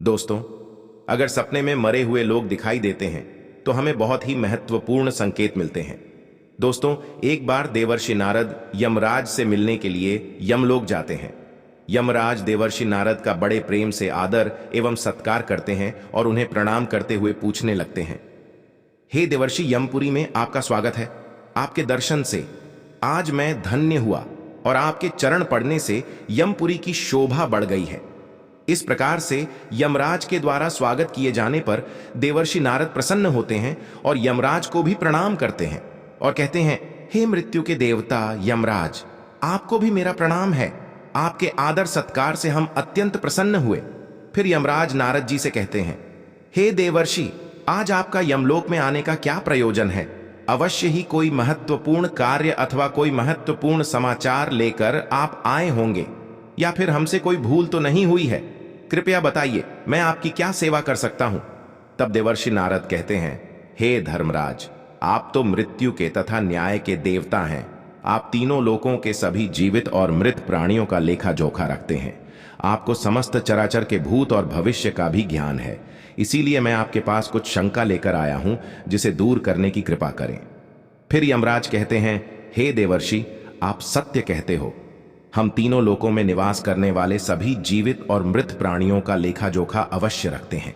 दोस्तों, अगर सपने में मरे हुए लोग दिखाई देते हैं तो हमें बहुत ही महत्वपूर्ण संकेत मिलते हैं। दोस्तों, एक बार देवर्षि नारद यमराज से मिलने के लिए यमलोक जाते हैं। यमराज देवर्षि नारद का बड़े प्रेम से आदर एवं सत्कार करते हैं और उन्हें प्रणाम करते हुए पूछने लगते हैं, हे देवर्षि, यमपुरी में आपका स्वागत है। आपके दर्शन से आज मैं धन्य हुआ और आपके चरण पड़ने से यमपुरी की शोभा बढ़ गई है। इस प्रकार से यमराज के द्वारा स्वागत किए जाने पर देवर्षि नारद प्रसन्न होते हैं और यमराज को भी प्रणाम करते हैं और कहते हैं, हे मृत्यु के देवता यमराज, आपको भी मेरा प्रणाम है। आपके आदर सत्कार से हम अत्यंत प्रसन्न हुए। फिर यमराज नारद जी से कहते हैं, हे देवर्षि, आज आपका यमलोक में आने का क्या प्रयोजन है? अवश्य ही कोई महत्वपूर्ण कार्य अथवा कोई महत्वपूर्ण समाचार लेकर आप आए होंगे, या फिर हमसे कोई भूल तो नहीं हुई है? कृपया बताइए, मैं आपकी क्या सेवा कर सकता हूं? तब देवर्षि नारद कहते हैं, हे धर्मराज, आप तो मृत्यु के तथा न्याय के देवता हैं। आप तीनों लोकों के सभी जीवित और मृत प्राणियों का लेखा जोखा रखते हैं। आपको समस्त चराचर के भूत और भविष्य का भी ज्ञान है। इसीलिए मैं आपके पास कुछ शंका लेकर आया हूं, जिसे दूर करने की कृपा करें। फिर यमराज कहते हैं, हे देवर्षि, आप सत्य कहते हो। हम तीनों लोकों में निवास करने वाले सभी जीवित और मृत प्राणियों का लेखा जोखा अवश्य रखते हैं,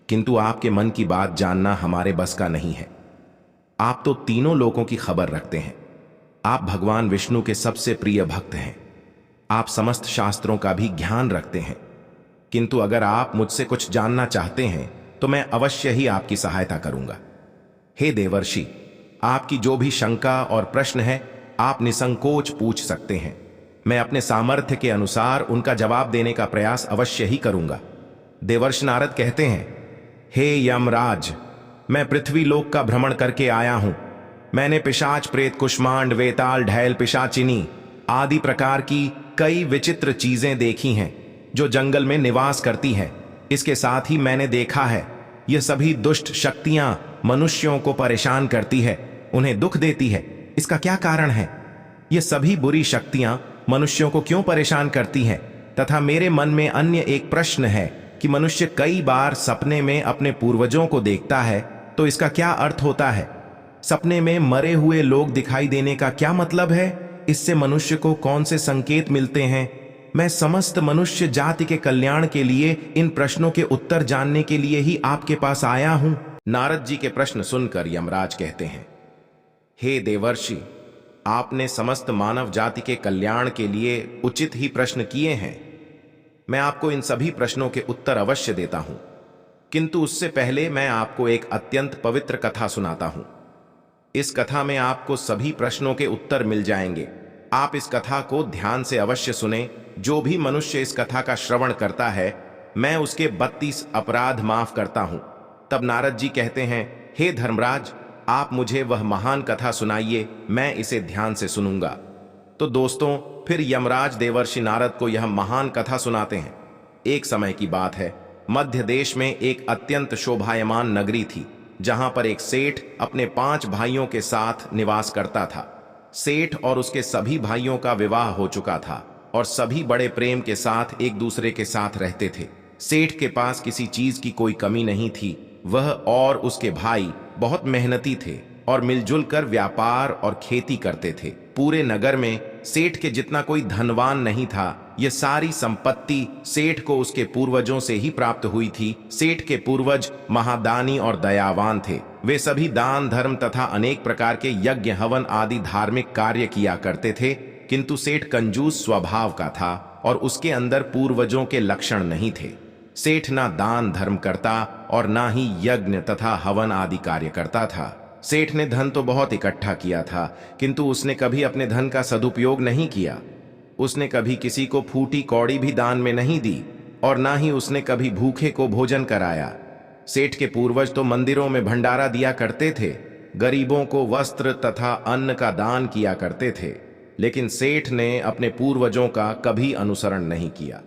किंतु आपके मन की बात जानना हमारे बस का नहीं है। आप तो तीनों लोकों की खबर रखते हैं। आप भगवान विष्णु के सबसे प्रिय भक्त हैं। आप समस्त शास्त्रों का भी ज्ञान रखते हैं, किंतु अगर आप मुझसे कुछ जानना चाहते हैं तो मैं अवश्य ही आपकी सहायता करूंगा। हे देवर्षि, आपकी जो भी शंका और प्रश्न है, आप निसंकोच पूछ सकते हैं। मैं अपने सामर्थ्य के अनुसार उनका जवाब देने का प्रयास अवश्य ही करूंगा। देवर्षि नारद कहते हैं, हे यमराज, मैं पृथ्वी लोक का भ्रमण करके आया हूं। मैंने पिशाच, प्रेत, कुष्मांड, वेताल, ढैल, पिशाचिनी आदि प्रकार की कई विचित्र चीजें देखी हैं जो जंगल में निवास करती हैं। इसके साथ ही मैंने देखा है, यह सभी दुष्ट शक्तियां मनुष्यों को परेशान करती है, उन्हें दुख देती है। इसका क्या कारण है? ये सभी बुरी शक्तियां मनुष्यों को क्यों परेशान करती हैं? तथा मेरे मन में अन्य एक प्रश्न है कि मनुष्य कई बार सपने में अपने पूर्वजों को देखता है, तो इसका क्या अर्थ होता है? सपने में मरे हुए लोग दिखाई देने का क्या मतलब है? इससे मनुष्य को कौन से संकेत मिलते हैं? मैं समस्त मनुष्य जाति के कल्याण के लिए इन प्रश्नों के उत्तर जानने के लिए ही आपके पास आया हूं। नारद जी के प्रश्न सुनकर यमराज कहते हैं, हे देवर्षि, आपने समस्त मानव जाति के कल्याण के लिए उचित ही प्रश्न किए हैं। मैं आपको इन सभी प्रश्नों के उत्तर अवश्य देता हूं, किंतु उससे पहले मैं आपको एक अत्यंत पवित्र कथा सुनाता हूं। इस कथा में आपको सभी प्रश्नों के उत्तर मिल जाएंगे। आप इस कथा को ध्यान से अवश्य सुने। जो भी मनुष्य इस कथा का श्रवण करता है, मैं उसके 32 अपराध माफ करता हूं। तब नारद जी कहते हैं, हे धर्मराज, आप मुझे वह महान कथा सुनाइए, मैं इसे ध्यान से सुनूंगा। तो दोस्तों, फिर यमराज देवर्षि नारद को यह महान कथा सुनाते हैं। एक समय की बात है, मध्य देश में एक अत्यंत शोभायमान नगरी थी, जहां पर एक सेठ अपने 5 भाइयों के साथ निवास करता था। सेठ और उसके सभी भाइयों का विवाह हो चुका था और सभी बड़े प्रेम के साथ एक दूसरे के साथ रहते थे। सेठ के पास किसी चीज की कोई कमी नहीं थी। वह और उसके भाई बहुत मेहनती थे और मिलजुल कर व्यापार और खेती करते थे। पूरे नगर में सेठ के जितना कोई धनवान नहीं था। यह सारी संपत्ति सेठ को उसके पूर्वजों से ही प्राप्त हुई थी। सेठ के पूर्वज महादानी और दयावान थे। वे सभी दान धर्म तथा अनेक प्रकार के यज्ञ हवन आदि धार्मिक कार्य किया करते थे, किंतु सेठ कंजूस स्वभाव का था और उसके अंदर पूर्वजों के लक्षण नहीं थे। सेठ ना दान धर्म करता और ना ही यज्ञ तथा हवन आदि कार्य करता था। सेठ ने धन तो बहुत इकट्ठा किया था, किंतु उसने कभी अपने धन का सदुपयोग नहीं किया। उसने कभी किसी को फूटी कौड़ी भी दान में नहीं दी और ना ही उसने कभी भूखे को भोजन कराया। सेठ के पूर्वज तो मंदिरों में भंडारा दिया करते थे, गरीबों को वस्त्र तथा अन्न का दान किया करते थे, लेकिन सेठ ने अपने पूर्वजों का कभी अनुसरण नहीं किया।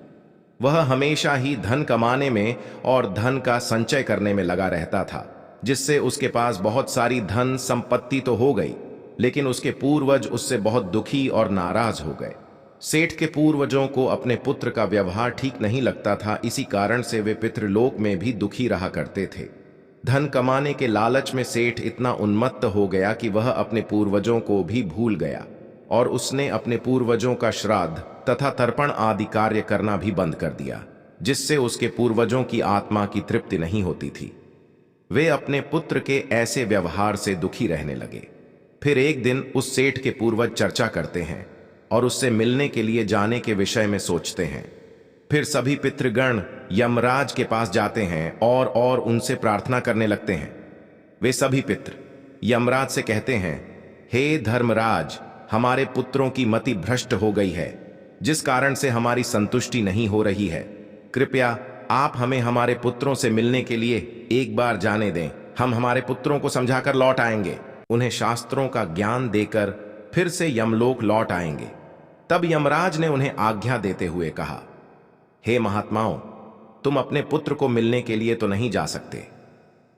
वह हमेशा ही धन कमाने में और धन का संचय करने में लगा रहता था, जिससे उसके पास बहुत सारी धन संपत्ति तो हो गई, लेकिन उसके पूर्वज उससे बहुत दुखी और नाराज हो गए। सेठ के पूर्वजों को अपने पुत्र का व्यवहार ठीक नहीं लगता था, इसी कारण से वे पितृलोक में भी दुखी रहा करते थे। धन कमाने के लालच में सेठ इतना उन्मत्त हो गया कि वह अपने पूर्वजों को भी भूल गया और उसने अपने पूर्वजों का श्राद्ध तथा तर्पण आदि कार्य करना भी बंद कर दिया, जिससे उसके पूर्वजों की आत्मा की तृप्ति नहीं होती थी। वे अपने पुत्र के ऐसे व्यवहार से दुखी रहने लगे। फिर एक दिन उस सेठ के पूर्वज चर्चा करते हैं और उससे मिलने के लिए जाने के विषय में सोचते हैं। फिर सभी पितृगण यमराज के पास जाते हैं और उनसे प्रार्थना करने लगते हैं। वे सभी पितृ यमराज से कहते हैं, हे धर्मराज, हमारे पुत्रों की मति भ्रष्ट हो गई है, जिस कारण से हमारी संतुष्टि नहीं हो रही है। कृपया आप हमें हमारे पुत्रों से मिलने के लिए एक बार जाने दें। हम हमारे पुत्रों को समझाकर लौट आएंगे। उन्हें शास्त्रों का ज्ञान देकर फिर से यमलोक लौट आएंगे। तब यमराज ने उन्हें आज्ञा देते हुए कहा, हे महात्माओं, तुम अपने पुत्र को मिलने के लिए तो नहीं जा सकते,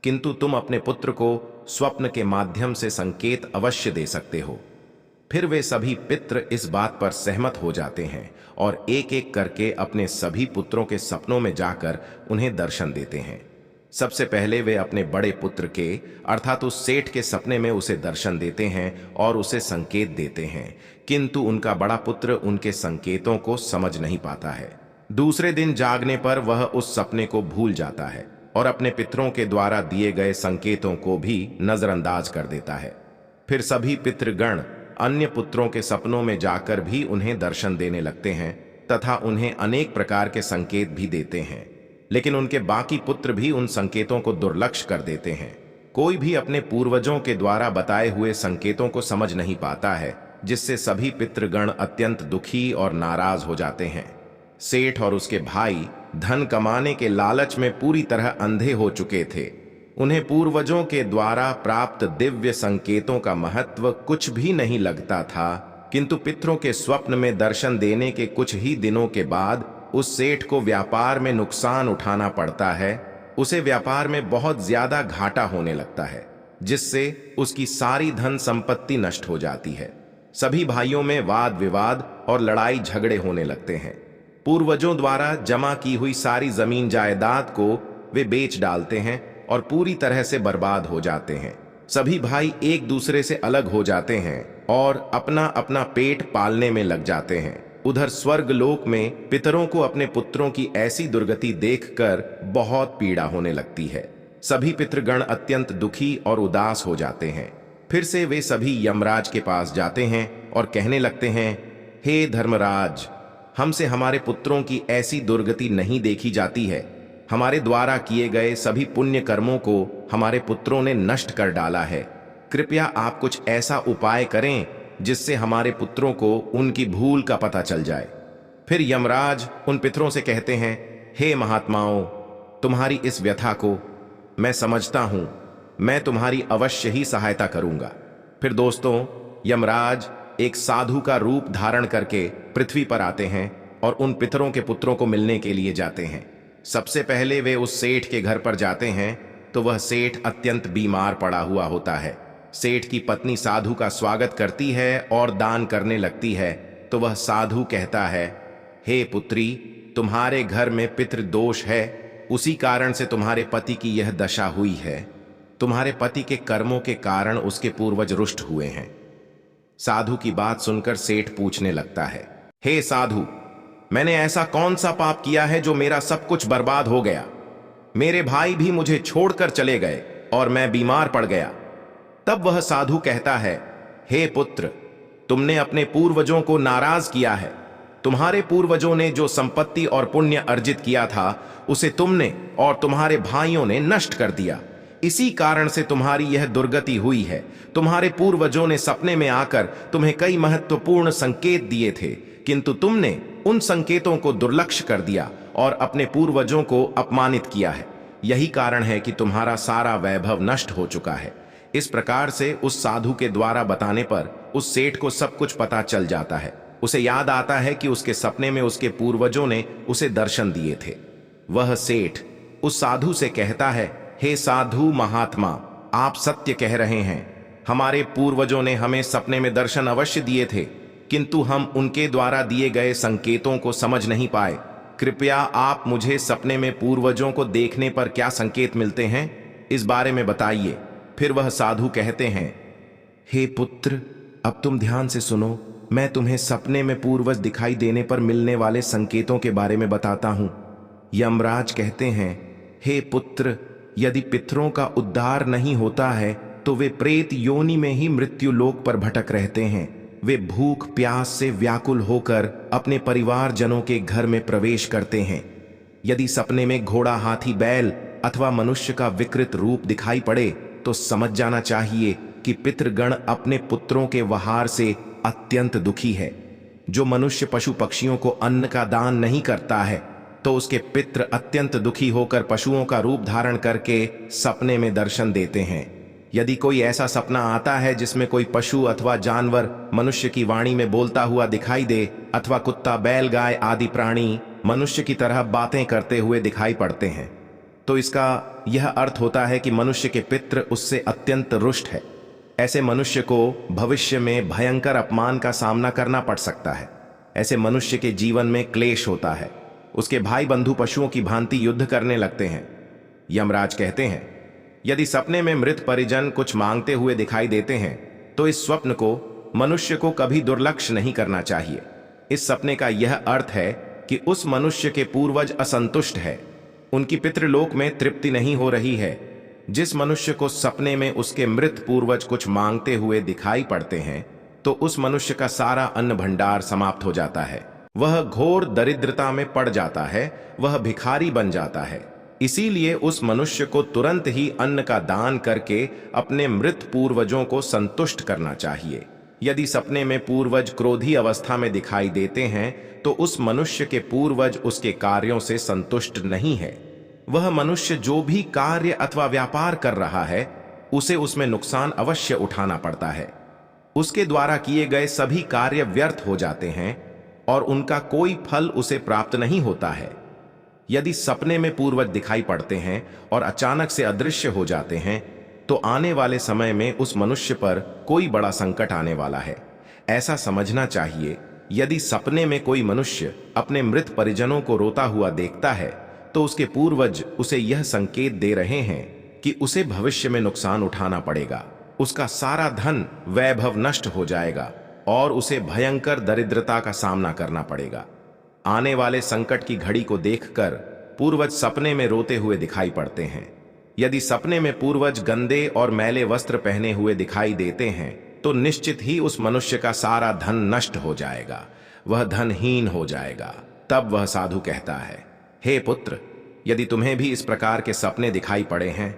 किंतु तुम अपने पुत्र को स्वप्न के माध्यम से संकेत अवश्य दे सकते हो। फिर वे सभी पितृ इस बात पर सहमत हो जाते हैं और एक एक करके अपने सभी पुत्रों के सपनों में जाकर उन्हें दर्शन देते हैं। सबसे पहले वे अपने बड़े पुत्र के अर्थात उस सेठ के सपने में उसे दर्शन देते हैं और उसे संकेत देते हैं, किंतु उनका बड़ा पुत्र उनके संकेतों को समझ नहीं पाता है। दूसरे दिन जागने पर वह उस सपने को भूल जाता है और अपने पितरों के द्वारा दिए गए संकेतों को भी नजरअंदाज कर देता है। फिर सभी पितृगण अन्य पुत्रों के सपनों में जाकर भी उन्हें दर्शन देने लगते हैं तथा उन्हें अनेक प्रकार के संकेत भी देते हैं, लेकिन उनके बाकी पुत्र भी उन संकेतों को दुर्लक्ष्य कर देते हैं। कोई भी अपने पूर्वजों के द्वारा बताए हुए संकेतों को समझ नहीं पाता है, जिससे सभी पितृगण अत्यंत दुखी और नाराज हो जाते हैं। सेठ और उसके भाई धन कमाने के लालच में पूरी तरह अंधे हो चुके थे। उन्हें पूर्वजों के द्वारा प्राप्त दिव्य संकेतों का महत्व कुछ भी नहीं लगता था, किंतु पितरों के स्वप्न में दर्शन देने के कुछ ही दिनों के बाद उस सेठ को व्यापार में नुकसान उठाना पड़ता है। उसे व्यापार में बहुत ज्यादा घाटा होने लगता है, जिससे उसकी सारी धन संपत्ति नष्ट हो जाती है। सभी भाइयों में वाद विवाद और लड़ाई झगड़े होने लगते हैं। पूर्वजों द्वारा जमा की हुई सारी जमीन जायदाद को वे बेच डालते हैं और पूरी तरह से बर्बाद हो जाते हैं। सभी भाई एक दूसरे से अलग हो जाते हैं और अपना अपना पेट पालने में लग जाते हैं। उधर स्वर्ग लोक में पितरों को अपने पुत्रों की ऐसी दुर्गति देखकर बहुत पीड़ा होने लगती है। सभी पितृगण अत्यंत दुखी और उदास हो जाते हैं। फिर से वे सभी यमराज के पास जाते हैं और कहने लगते हैं, हे धर्मराज, हमसे हमारे पुत्रों की ऐसी दुर्गति नहीं देखी जाती है। हमारे द्वारा किए गए सभी पुण्य कर्मों को हमारे पुत्रों ने नष्ट कर डाला है। कृपया आप कुछ ऐसा उपाय करें जिससे हमारे पुत्रों को उनकी भूल का पता चल जाए। फिर यमराज उन पितरों से कहते हैं, हे महात्माओं, तुम्हारी इस व्यथा को मैं समझता हूं, मैं तुम्हारी अवश्य ही सहायता करूंगा। फिर दोस्तों, यमराज एक साधु का रूप धारण करके पृथ्वी पर आते हैं और उन पितरों के पुत्रों को मिलने के लिए जाते हैं। सबसे पहले वे उस सेठ के घर पर जाते हैं तो वह सेठ अत्यंत बीमार पड़ा हुआ होता है। सेठ की पत्नी साधु का स्वागत करती है और दान करने लगती है तो वह साधु कहता है, हे पुत्री, तुम्हारे घर में पितृ दोष है, उसी कारण से तुम्हारे पति की यह दशा हुई है। तुम्हारे पति के कर्मों के कारण उसके पूर्वज रुष्ट हुए हैं। साधु की बात सुनकर सेठ पूछने लगता है, हे साधु, मैंने ऐसा कौन सा पाप किया है जो मेरा सब कुछ बर्बाद हो गया? मेरे भाई भी मुझे छोड़कर चले गए और मैं बीमार पड़ गया। तब वह साधु कहता है, हे पुत्र, तुमने अपने पूर्वजों को नाराज किया है। तुम्हारे पूर्वजों ने जो संपत्ति और पुण्य अर्जित किया था उसे तुमने और तुम्हारे भाइयों ने नष्ट कर दिया। इसी कारण से तुम्हारी यह दुर्गति हुई है। तुम्हारे पूर्वजों ने सपने में आकर तुम्हें कई महत्वपूर्ण संकेत दिए थे, किंतु तुमने उन संकेतों को दुर्लक्ष्य कर दिया और अपने पूर्वजों को अपमानित किया है। यही कारण है कि तुम्हारा सारा वैभव नष्ट हो चुका है। इस प्रकार से उस साधु के द्वारा बताने पर उस सेठ को सब कुछ पता चल जाता है। उसे याद आता है कि उसके सपने में उसके पूर्वजों ने उसे दर्शन दिए थे। वह सेठ उस साधु से कहता है, हे साधु महात्मा, आप सत्य कह रहे हैं। हमारे पूर्वजों ने हमें सपने में दर्शन अवश्य दिए थे, किंतु हम उनके द्वारा दिए गए संकेतों को समझ नहीं पाए। कृपया आप मुझे सपने में पूर्वजों को देखने पर क्या संकेत मिलते हैं, इस बारे में बताइए। फिर वह साधु कहते हैं, हे पुत्र, अब तुम ध्यान से सुनो। मैं तुम्हें सपने में पूर्वज दिखाई देने पर मिलने वाले संकेतों के बारे में बताता हूं। यमराज कहते हैं, हे पुत्र, यदि पितरों का उद्धार नहीं होता है तो वे प्रेत योनि में ही मृत्यु लोक पर भटक रहते हैं। वे भूख प्यास से व्याकुल होकर अपने परिवारजनों के घर में प्रवेश करते हैं। यदि सपने में घोड़ा, हाथी, बैल अथवा मनुष्य का विकृत रूप दिखाई पड़े तो समझ जाना चाहिए कि पितृगण अपने पुत्रों के वहार से अत्यंत दुखी है। जो मनुष्य पशु पक्षियों को अन्न का दान नहीं करता है तो उसके पितृ अत्यंत दुखी होकर पशुओं का रूप धारण करके सपने में दर्शन देते हैं। यदि कोई ऐसा सपना आता है जिसमें कोई पशु अथवा जानवर मनुष्य की वाणी में बोलता हुआ दिखाई दे अथवा कुत्ता, बैल, गाय आदि प्राणी मनुष्य की तरह बातें करते हुए दिखाई पड़ते हैं, तो इसका यह अर्थ होता है कि मनुष्य के पितृ उससे अत्यंत रुष्ट है। ऐसे मनुष्य को भविष्य में भयंकर अपमान का सामना करना पड़ सकता है। ऐसे मनुष्य के जीवन में क्लेश होता है। उसके भाई बंधु पशुओं की भांति युद्ध करने लगते हैं। यमराज कहते हैं, यदि सपने में मृत परिजन कुछ मांगते हुए दिखाई देते हैं तो इस स्वप्न को मनुष्य को कभी दुर्लक्ष्य नहीं करना चाहिए। इस सपने का यह अर्थ है कि उस मनुष्य के पूर्वज असंतुष्ट है, उनकी पितृलोक में तृप्ति नहीं हो रही है। जिस मनुष्य को सपने में उसके मृत पूर्वज कुछ मांगते हुए दिखाई पड़ते हैं तो उस मनुष्य का सारा अन्न भंडार समाप्त हो जाता है। वह घोर दरिद्रता में पड़ जाता है, वह भिखारी बन जाता है। इसीलिए उस मनुष्य को तुरंत ही अन्न का दान करके अपने मृत पूर्वजों को संतुष्ट करना चाहिए। यदि सपने में पूर्वज क्रोधी अवस्था में दिखाई देते हैं तो उस मनुष्य के पूर्वज उसके कार्यों से संतुष्ट नहीं है। वह मनुष्य जो भी कार्य अथवा व्यापार कर रहा है उसे उसमें नुकसान अवश्य उठाना पड़ता है। उसके द्वारा किए गए सभी कार्य व्यर्थ हो जाते हैं और उनका कोई फल उसे प्राप्त नहीं होता है। यदि सपने में पूर्वज दिखाई पड़ते हैं और अचानक से अदृश्य हो जाते हैं तो आने वाले समय में उस मनुष्य पर कोई बड़ा संकट आने वाला है, ऐसा समझना चाहिए। यदि सपने में कोई मनुष्य अपने मृत परिजनों को रोता हुआ देखता है तो उसके पूर्वज उसे यह संकेत दे रहे हैं कि उसे भविष्य में नुकसान उठाना पड़ेगा। उसका सारा धन वैभव नष्ट हो जाएगा और उसे भयंकर दरिद्रता का सामना करना पड़ेगा। आने वाले संकट की घड़ी को देखकर पूर्वज सपने में रोते हुए दिखाई पड़ते हैं। यदि सपने में पूर्वज गंदे और मैले वस्त्र पहने हुए दिखाई देते हैं तो निश्चित ही उस मनुष्य का सारा धन नष्ट हो जाएगा, वह धनहीन हो जाएगा। तब वह साधु कहता है, हे पुत्र, यदि तुम्हें भी इस प्रकार के सपने दिखाई पड़े हैं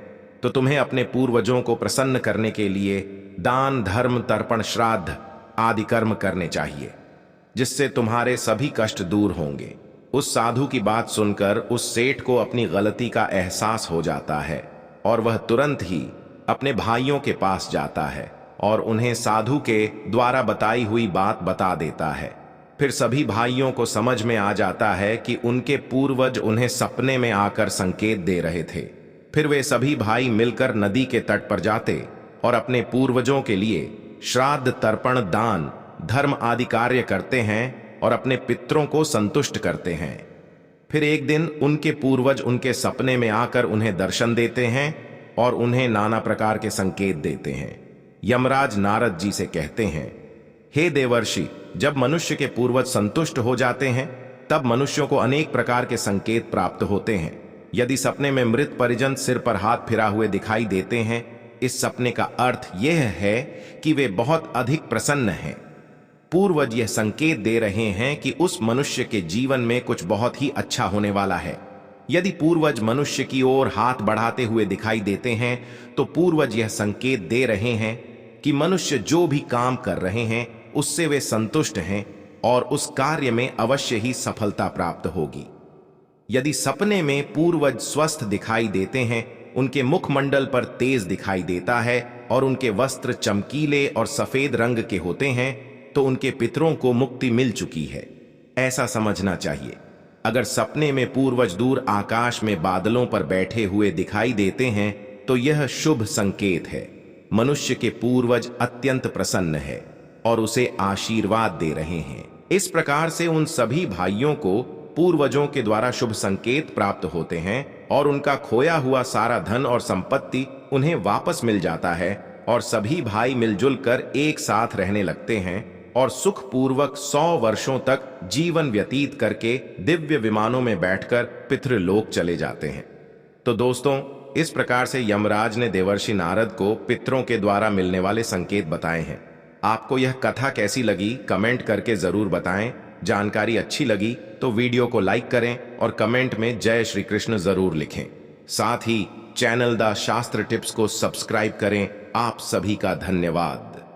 तो तुम्हें अपने पूर्वजों को प्रसन्न करने के लिए दान, धर्म, तर्पण, श्राद्ध आदि कर्म करने चाहिए, जिससे तुम्हारे सभी कष्ट दूर होंगे। उस साधु की बात सुनकर उस सेठ को अपनी गलती का एहसास हो जाता है और वह तुरंत ही अपने भाइयों के पास जाता है और उन्हें साधु के द्वारा बताई हुई बात बता देता है। फिर सभी भाइयों को समझ में आ जाता है कि उनके पूर्वज उन्हें सपने में आकर संकेत दे रहे थे। फिर वे सभी भाई मिलकर नदी के तट पर जाते और अपने पूर्वजों के लिए श्राद्ध, तर्पण, दान, धर्म आदि कार्य करते हैं और अपने पितरों को संतुष्ट करते हैं। फिर एक दिन उनके पूर्वज उनके सपने में आकर उन्हें दर्शन देते हैं और उन्हें नाना प्रकार के संकेत देते हैं। यमराज नारद जी से कहते हैं, हे देवर्षि, जब मनुष्य के पूर्वज संतुष्ट हो जाते हैं तब मनुष्यों को अनेक प्रकार के संकेत प्राप्त होते हैं। यदि सपने में मृत परिजन सिर पर हाथ फिरा हुए दिखाई देते हैं, इस सपने का अर्थ यह है कि वे बहुत अधिक प्रसन्न हैं। पूर्वज यह संकेत दे रहे हैं कि उस मनुष्य के जीवन में कुछ बहुत ही अच्छा होने वाला है। यदि पूर्वज मनुष्य की ओर हाथ बढ़ाते हुए दिखाई देते हैं तो पूर्वज यह संकेत दे रहे हैं कि मनुष्य जो भी काम कर रहे हैं उससे वे संतुष्ट हैं और उस कार्य में अवश्य ही सफलता प्राप्त होगी। यदि सपने में पूर्वज स्वस्थ दिखाई देते हैं, उनके मुखमंडल पर तेज दिखाई देता है और उनके वस्त्र चमकीले और सफेद रंग के होते हैं तो उनके पितरों को मुक्ति मिल चुकी है, ऐसा समझना चाहिए। अगर सपने में पूर्वज दूर आकाश में बादलों पर बैठे हुए दिखाई देते हैं तो यह शुभ संकेत है। मनुष्य के पूर्वज अत्यंत प्रसन्न है। और उसे आशीर्वाद दे रहे हैं। इस प्रकार से उन सभी भाइयों को पूर्वजों के द्वारा शुभ संकेत प्राप्त होते हैं और उनका खोया हुआ सारा धन और संपत्ति उन्हें वापस मिल जाता है और सभी भाई मिलजुल कर एक साथ रहने लगते हैं और सुखपूर्वक 100 वर्षों तक जीवन व्यतीत करके दिव्य विमानों में बैठकर पितृलोक चले जाते हैं। तो दोस्तों, इस प्रकार से यमराज ने देवर्षि नारद को पितरों के द्वारा मिलने वाले संकेत बताए हैं। आपको यह कथा कैसी लगी कमेंट करके जरूर बताएं। जानकारी अच्छी लगी तो वीडियो को लाइक करें और कमेंट में जय श्री कृष्ण जरूर लिखें। साथ ही चैनल द शास्त्र टिप्स को सब्सक्राइब करें। आप सभी का धन्यवाद।